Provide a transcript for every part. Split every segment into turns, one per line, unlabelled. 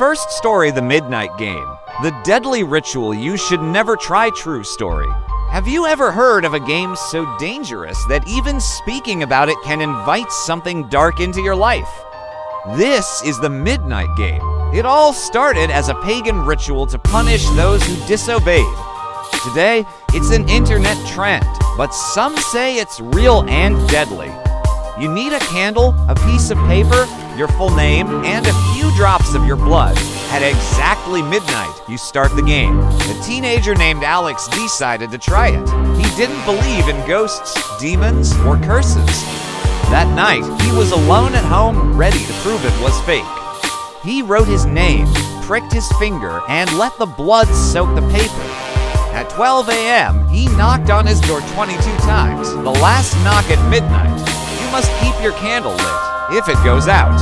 First story, The Midnight Game. The deadly ritual you should never try. True story. Have you ever heard of a game so dangerous that even speaking about it can invite something dark into your life? This is the Midnight Game. It all started as a pagan ritual to punish those who disobeyed. Today, it's an internet trend, but some say it's real and deadly. You need a candle, a piece of paper, your full name, and a few drops of your blood. At exactly midnight, you start the game. A teenager named Alex decided to try it. He didn't believe in ghosts, demons, or curses. That night, he was alone at home, ready to prove it was fake. He wrote his name, pricked his finger, and let the blood soak the paper. At 12 a.m., he knocked on his door 22 times. The last knock at midnight. You must keep your candle lit if it goes out.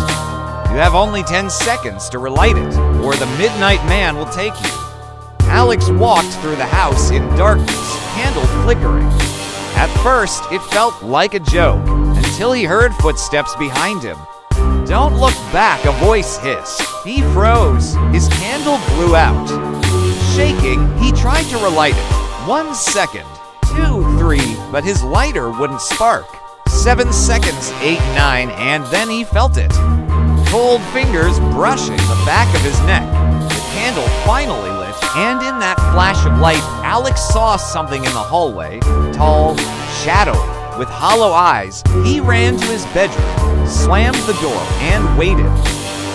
You have only 10 seconds to relight it, or the Midnight Man will take you. Alex walked through the house in darkness, candle flickering. At first, it felt like a joke, until he heard footsteps behind him. "Don't look back," a voice hissed. He froze. His candle blew out. Shaking, he tried to relight it. 1 second, 2, 3, but his lighter wouldn't spark. 7 seconds, 8, 9, and then he felt it. Cold fingers brushing the back of his neck. The candle finally lit, and in that flash of light, Alex saw something in the hallway. Tall, shadowy, with hollow eyes. He ran to his bedroom, slammed the door, and waited.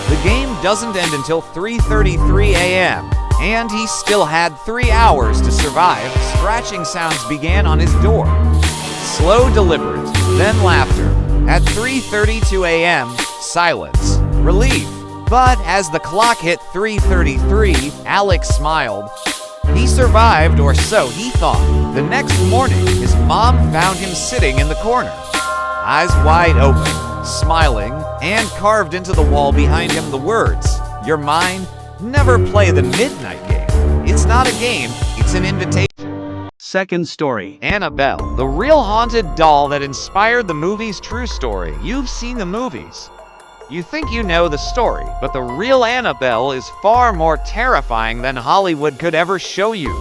The game doesn't end until 3:33 a.m., and he still had 3 hours to survive. Scratching sounds began on his door. Slow, deliberate, then laughter. At 3:32 a.m., silence, relief. But as the clock hit 3:33, Alex smiled. He survived, or so he thought. The next morning, his mom found him sitting in the corner, eyes wide open, smiling, and carved into the wall behind him the words, "You're mine. Never play the Midnight Game." It's not a game, it's an invitation.
Second story.
Annabelle, the real haunted doll that inspired the movie's True Story. You've seen the movies. You think you know the story, but the real Annabelle is far more terrifying than Hollywood could ever show you.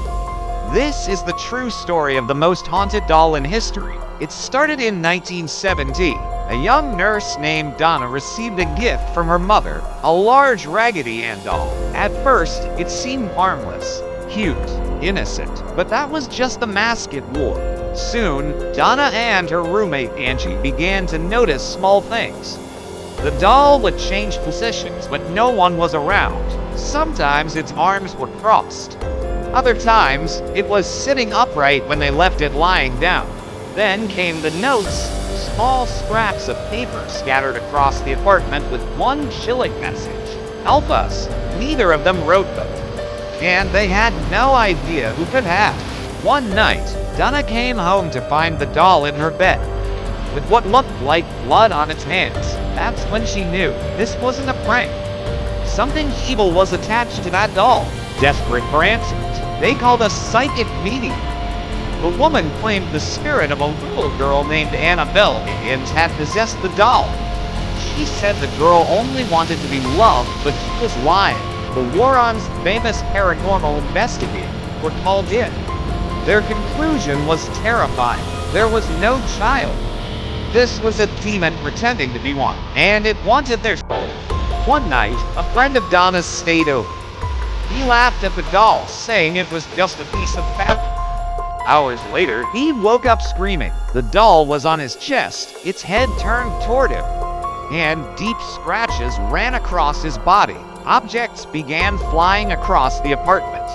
This is the true story of the most haunted doll in history. It started in 1970. A young nurse named Donna received a gift from her mother, a large Raggedy Ann doll. At first, it seemed harmless, cute, innocent, but that was just the mask it wore. Soon, Donna and her roommate Angie began to notice small things. The doll would change positions when no one was around. Sometimes its arms were crossed. Other times, it was sitting upright when they left it lying down. Then came the notes, small scraps of paper scattered across the apartment with one chilling message: "Help us." Neither of them wrote them, and they had no idea who could have. One night, Donna came home to find the doll in her bed, with what looked like blood on its hands. That's when she knew this wasn't a prank. Something evil was attached to that doll. Desperate for answers, they called a psychic medium. The woman claimed the spirit of a little girl named Annabelle and had possessed the doll. She said the girl only wanted to be loved, but she was lying. The Warrens' famous paranormal investigators were called in. Their conclusion was terrifying. There was no child. This was a demon pretending to be one, and it wanted their soul. One night, a friend of Donna's stayed over. He laughed at the doll, saying it was just a piece of fabric. Hours later, he woke up screaming. The doll was on his chest, its head turned toward him, and deep scratches ran across his body. Objects began flying across the apartment.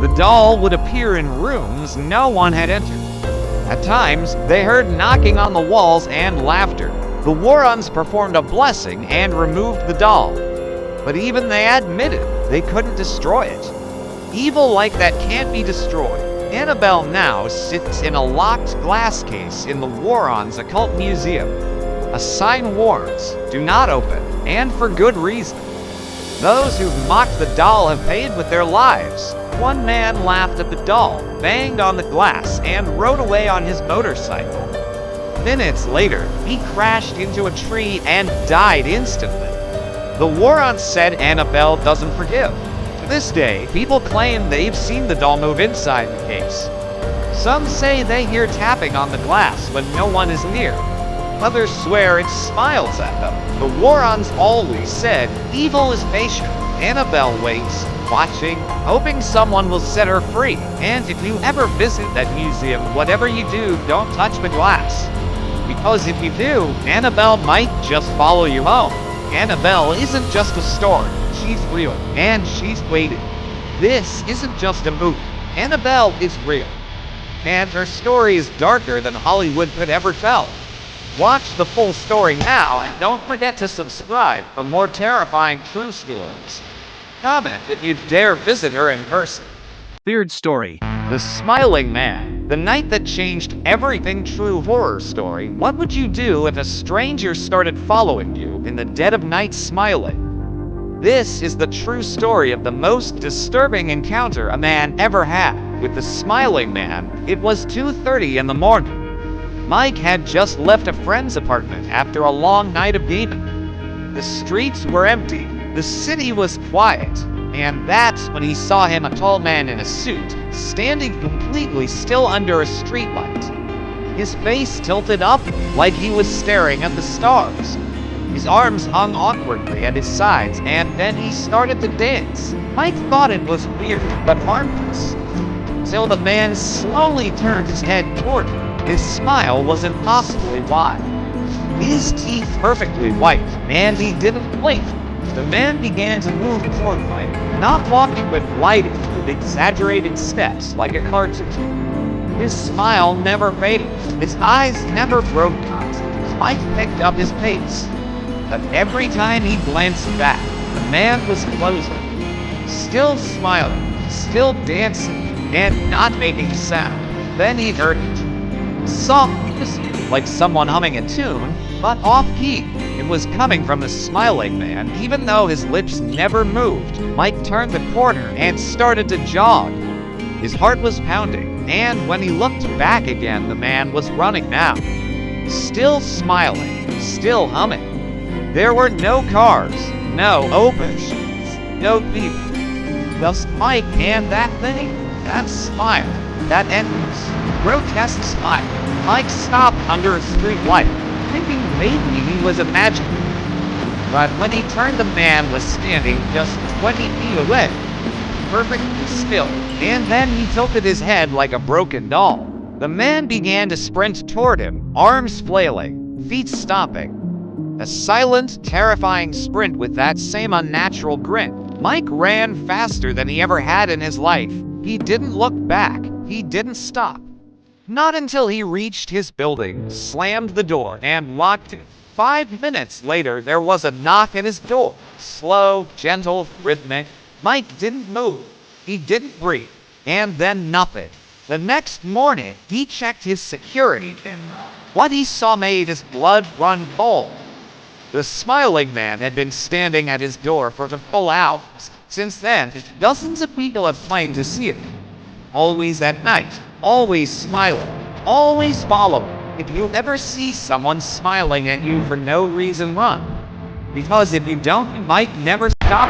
The doll would appear in rooms no one had entered. At times, they heard knocking on the walls and laughter. The Warrens performed a blessing and removed the doll. But even they admitted they couldn't destroy it. Evil like that can't be destroyed. Annabelle now sits in a locked glass case in the Warrens Occult Museum. A sign warns, "Do not open," and for good reason. Those who've mocked the doll have paid with their lives. One man laughed at the doll, banged on the glass, and rode away on his motorcycle. Minutes later, he crashed into a tree and died instantly. The Warrants said Annabelle doesn't forgive. To this day, people claim they've seen the doll move inside the case. Some say they hear tapping on the glass when no one is near. Others swear it smiles at them. The Warrants always said evil is patient. Annabelle waits, watching, hoping someone will set her free. And if you ever visit that museum, whatever you do, don't touch the glass. Because if you do, Annabelle might just follow you home. Annabelle isn't just a story. She's real, and she's waiting. This isn't just a movie. Annabelle is real. And her story is darker than Hollywood could ever tell. Watch the full story now, and don't forget to subscribe for more terrifying true stories. Comment if you dare visit her in person.
Third story.
The Smiling Man. The night that changed everything. True horror story. What would you do if a stranger started following you in the dead of night smiling? This is the true story of the most disturbing encounter a man ever had with the Smiling Man. It was 2:30 in the morning. Mike had just left a friend's apartment after a long night of gaming. The streets were empty. The city was quiet. And that's when he saw him, a tall man in a suit, standing completely still under a streetlight. His face tilted up like he was staring at the stars. His arms hung awkwardly at his sides, and then he started to dance. Mike thought it was weird, but harmless. Till the man slowly turned his head toward him. His smile was impossibly wide. His teeth perfectly white, and he didn't blink. The man began to move toward Mike, not walking but gliding with exaggerated steps like a cartoon. His smile never faded. His eyes never broke out. Mike picked up his pace. But every time he glanced back, the man was closing. Still smiling, still dancing, and not making a sound. Then he heard it. Soft, like someone humming a tune, but off-key. It was coming from the Smiling Man, even though his lips never moved. Mike turned the corner and started to jog. His heart was pounding, and when he looked back again, the man was running now. Still smiling, still humming. There were no cars, no open streets, no people. Just Mike and that thing, that smile, that endless, grotesque smile. Mike stopped under a street light, thinking maybe he was imagining. But when he turned, the man was standing just 20 feet away, perfectly still, and then he tilted his head like a broken doll. The man began to sprint toward him, arms flailing, feet stomping. A silent, terrifying sprint with that same unnatural grin. Mike ran faster than he ever had in his life. He didn't look back. He didn't stop. Not until he reached his building, slammed the door, and locked it. 5 minutes later, there was a knock at his door. Slow, gentle, rhythmic. Mike didn't move. He didn't breathe. And then nothing. The next morning, he checked his security pin. What he saw made his blood run cold. The Smiling Man had been standing at his door for the full hour. Since then, dozens of people have claimed to see it. Always at night, always smiling, always following. If you ever see someone smiling at you for no reason, run. Because if you don't, you might never stop.